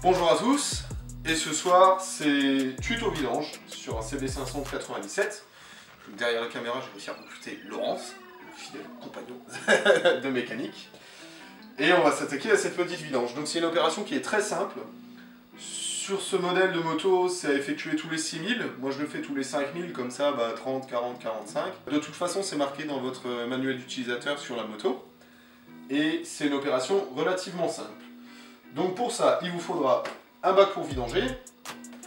Bonjour à tous, et ce soir c'est tuto vidange sur un CB500 de 97. Derrière la caméra j'ai réussi à recruter Laurence, fidèle compagnon de mécanique. Et on va s'attaquer à cette petite vidange. Donc c'est une opération qui est très simple. Sur ce modèle de moto, c'est à effectuer tous les 6000. Moi je le fais tous les 5000, comme ça 30, 40, 45. De toute façon c'est marqué dans votre manuel d'utilisateur sur la moto. Et c'est une opération relativement simple. Donc pour ça, il vous faudra un bac pour vidanger,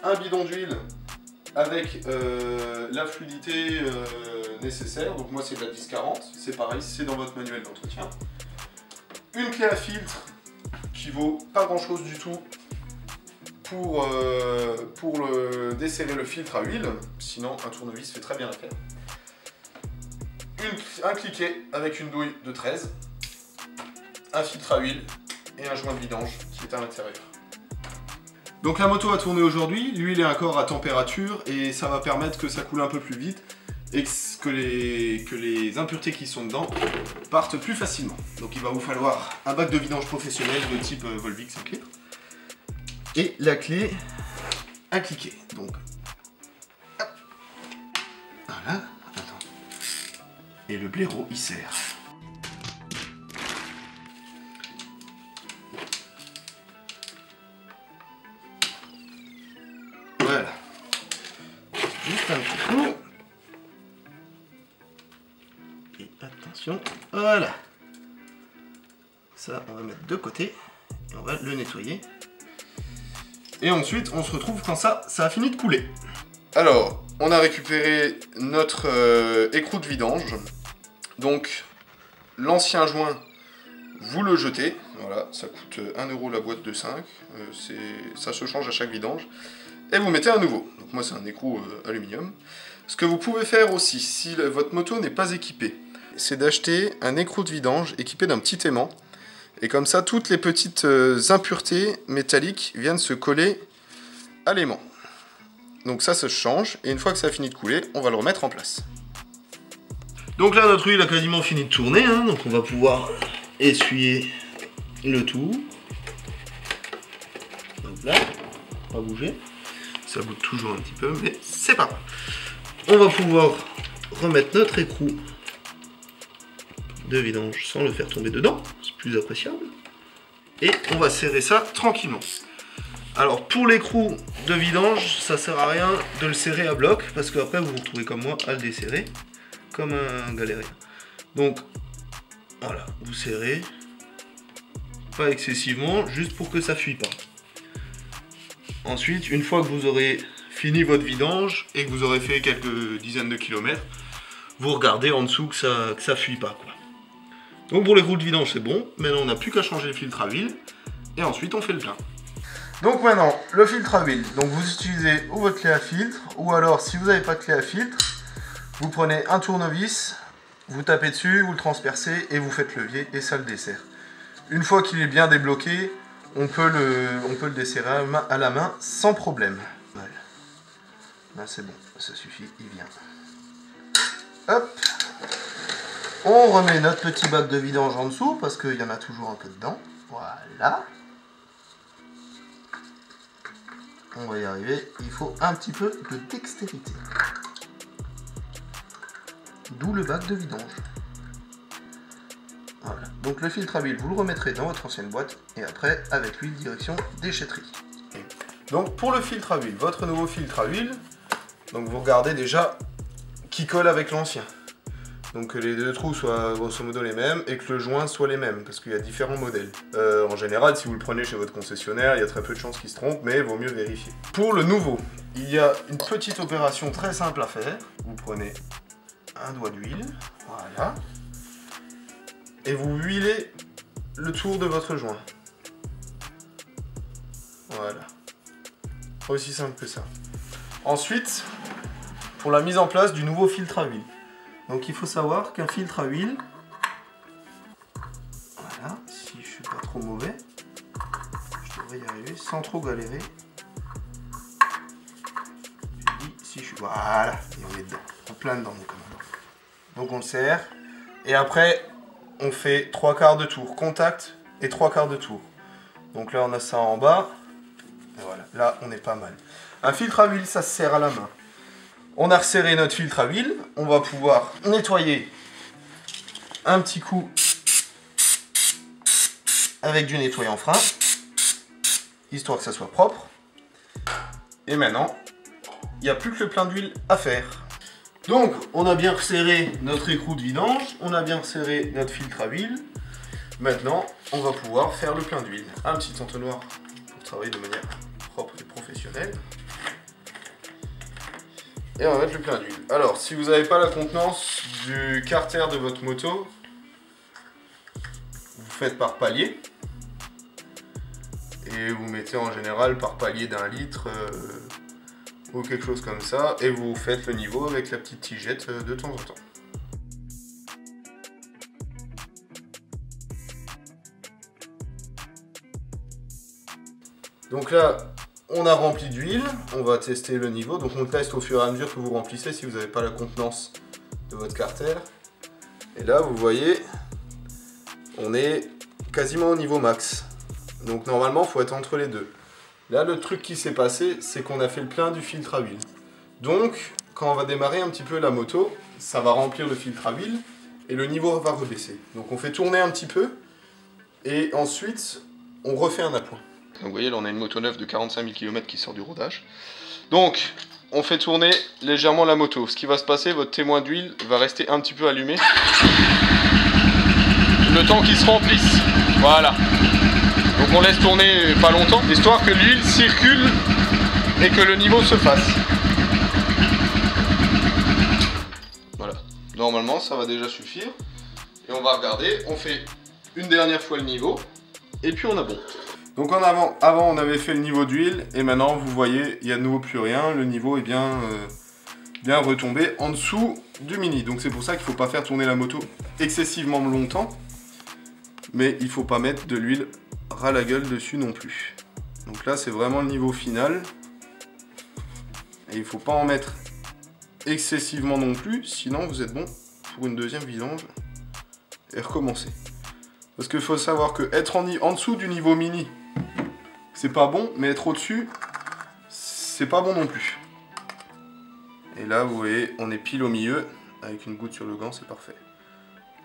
un bidon d'huile avec la fluidité nécessaire. Donc moi c'est de la 10-40, c'est pareil, c'est dans votre manuel d'entretien. Une clé à filtre qui vaut pas grand chose du tout pour desserrer le filtre à huile, sinon un tournevis fait très bien l'affaire. Un cliquet avec une douille de 13, un filtre à huile et un joint de vidange qui est à l'intérieur. Donc la moto a tourné aujourd'hui, l'huile est encore à température et ça va permettre que ça coule un peu plus vite et que les impuretés qui sont dedans partent plus facilement. Donc il va vous falloir un bac de vidange professionnel de type Volvic 5 litres et la clé à cliquer. Donc hop. Voilà, attends. Et le blaireau il serre. Voilà. Juste un petit coup. Et attention, voilà. Ça, on va mettre de côté. Et on va le nettoyer. Et ensuite, on se retrouve quand ça a fini de couler. Alors, on a récupéré notre écrou de vidange. Donc, l'ancien joint, vous le jetez. Voilà, ça coûte 1 € la boîte de 5. Ça se change à chaque vidange. Et vous mettez un nouveau. Donc moi c'est un écrou aluminium. Ce que vous pouvez faire aussi, si votre moto n'est pas équipée, c'est d'acheter un écrou de vidange équipé d'un petit aimant. Et comme ça, toutes les petites impuretés métalliques viennent se coller à l'aimant. Donc ça se change, et une fois que ça a fini de couler, on va le remettre en place. Donc là, notre huile a quasiment fini de tourner, hein, donc on va pouvoir essuyer le tout. Donc là, pas bouger. Ça bouge toujours un petit peu, mais c'est pas grave. On va pouvoir remettre notre écrou de vidange sans le faire tomber dedans, c'est plus appréciable. Et on va serrer ça tranquillement. Alors pour l'écrou de vidange, ça sert à rien de le serrer à bloc, parce qu'après vous vous retrouvez comme moi à le desserrer, comme un galérien. Donc voilà, vous serrez, pas excessivement, juste pour que ça fuit pas. Ensuite, une fois que vous aurez fini votre vidange et que vous aurez fait quelques dizaines de kilomètres, vous regardez en dessous que ça fuit pas, quoi. Donc pour les roues de vidange c'est bon, maintenant on n'a plus qu'à changer le filtre à huile et ensuite on fait le plein. Donc maintenant, le filtre à huile, donc vous utilisez ou votre clé à filtre, ou alors si vous n'avez pas de clé à filtre, vous prenez un tournevis, vous tapez dessus, vous le transpercez et vous faites levier et ça le dessert. Une fois qu'il est bien débloqué, on peut le desserrer à la main sans problème. Voilà. Là c'est bon, ça suffit, il vient. Hop. On remet notre petit bac de vidange en dessous parce qu'il y en a toujours un peu dedans. Voilà. On va y arriver. Il faut un petit peu de dextérité. D'où le bac de vidange. Voilà. Donc le filtre à huile, vous le remettrez dans votre ancienne boîte et après avec l'huile direction déchetterie. Donc pour le filtre à huile, votre nouveau filtre à huile, donc vous regardez déjà qui colle avec l'ancien. Donc que les deux trous soient grosso modo les mêmes et que le joint soit les mêmes, parce qu'il y a différents modèles. En général, si vous le prenez chez votre concessionnaire, il y a très peu de chances qu'il se trompe, mais il vaut mieux vérifier. Pour le nouveau, il y a une petite opération très simple à faire. Vous prenez un doigt d'huile, voilà. Et vous huilez le tour de votre joint. Voilà. Aussi simple que ça. Ensuite, pour la mise en place du nouveau filtre à huile. Donc il faut savoir qu'un filtre à huile, voilà, si je suis pas trop mauvais, je devrais y arriver sans trop galérer. Je dis si je suis... Voilà, et on est dedans, en plein dedans quand même. Donc on le serre, et après on fait 3/4 de tour, contact et 3/4 de tour. Donc là on a ça en bas, Et voilà, là on est pas mal. Un filtre à huile, ça se serre à la main. On a resserré notre filtre à huile, on va pouvoir nettoyer un petit coup avec du nettoyant frein, histoire que ça soit propre. Et maintenant, il n'y a plus que le plein d'huile à faire. Donc, on a bien resserré notre écrou de vidange, on a bien resserré notre filtre à huile. Maintenant, on va pouvoir faire le plein d'huile. Un petit entonnoir pour travailler de manière propre et professionnelle. Et on va mettre le plein d'huile. Alors, si vous n'avez pas la contenance du carter de votre moto, vous faites par palier. Et vous mettez en général par palier d'1 litre ou quelque chose comme ça. Et vous faites le niveau avec la petite tigette de temps en temps. Donc là, on a rempli d'huile. On va tester le niveau. Donc on teste au fur et à mesure que vous remplissez si vous n'avez pas la contenance de votre carter. Et là, vous voyez, on est quasiment au niveau max. Donc normalement, il faut être entre les deux. Là, le truc qui s'est passé, c'est qu'on a fait le plein du filtre à huile. Donc, quand on va démarrer un petit peu la moto, ça va remplir le filtre à huile et le niveau va rebaisser. Donc on fait tourner un petit peu et ensuite, on refait un appoint. Donc vous voyez, là on a une moto neuve de 45 000 km qui sort du rodage. Donc, on fait tourner légèrement la moto. Ce qui va se passer, votre témoin d'huile va rester un petit peu allumé. Le temps qu'il se remplisse. Voilà. Donc on laisse tourner pas longtemps, histoire que l'huile circule et que le niveau se fasse. Voilà. Normalement, ça va déjà suffire. Et on va regarder, on fait une dernière fois le niveau, et puis on a bon. Donc avant on avait fait le niveau d'huile, et maintenant vous voyez, il n'y a de nouveau plus rien, le niveau est bien retombé en dessous du mini. Donc c'est pour ça qu'il ne faut pas faire tourner la moto excessivement longtemps, mais il ne faut pas mettre de l'huile ras la gueule dessus non plus. Donc là c'est vraiment le niveau final, et il ne faut pas en mettre excessivement non plus, sinon vous êtes bon pour une deuxième vidange et recommencer. Parce qu'il faut savoir que être en dessous du niveau mini, c'est pas bon, mais être au-dessus, c'est pas bon non plus. Et là, vous voyez, on est pile au milieu, avec une goutte sur le gant, c'est parfait.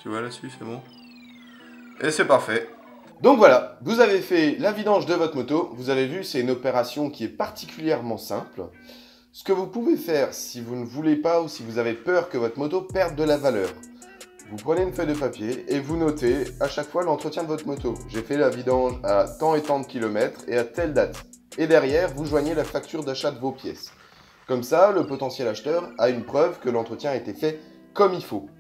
Tu vois là-dessus, c'est bon. Et c'est parfait. Donc voilà, vous avez fait la vidange de votre moto. Vous avez vu, c'est une opération qui est particulièrement simple. Ce que vous pouvez faire, si vous ne voulez pas ou si vous avez peur que votre moto perde de la valeur, vous prenez une feuille de papier et vous notez à chaque fois l'entretien de votre moto. J'ai fait la vidange à tant et tant de kilomètres et à telle date. Et derrière, vous joignez la facture d'achat de vos pièces. Comme ça, le potentiel acheteur a une preuve que l'entretien a été fait comme il faut.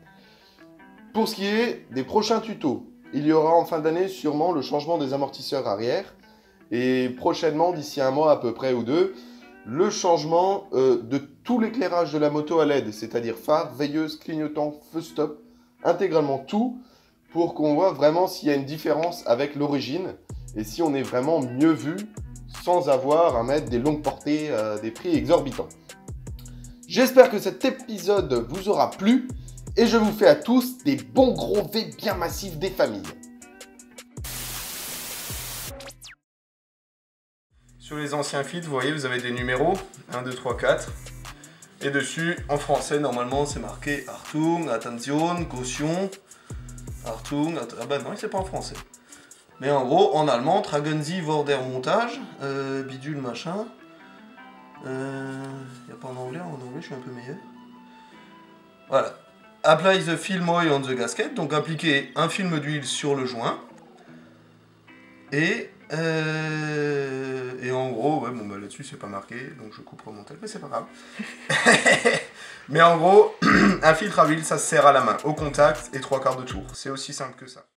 Pour ce qui est des prochains tutos, il y aura en fin d'année sûrement le changement des amortisseurs arrière. Et prochainement, d'ici un mois à peu près ou deux, le changement de tout l'éclairage de la moto à LED, c'est-à-dire phare, veilleuse, clignotant, feu stop, intégralement tout, pour qu'on voit vraiment s'il y a une différence avec l'origine et si on est vraiment mieux vu sans avoir à mettre des longues portées à des prix exorbitants. J'espère que cet épisode vous aura plu et je vous fais à tous des bons gros V bien massifs des familles. Sur les anciens feeds, vous voyez, vous avez des numéros 1, 2, 3, 4. Et dessus, en français, normalement, c'est marqué Achtung, Attention, Caution, Achtung, ah bah non, c'est pas en français. Mais en gros, en allemand, Tragen Sie vor der Montage, bidule machin. Y a pas en anglais je suis un peu meilleur. Voilà. Apply the film oil on the gasket, donc appliquer un film d'huile sur le joint. Et en gros, ouais, bon bah là-dessus c'est pas marqué, donc je couperai mon texte, mais c'est pas grave. Mais en gros, un filtre à huile, ça se serre à la main, au contact et 3/4 de tour. C'est aussi simple que ça.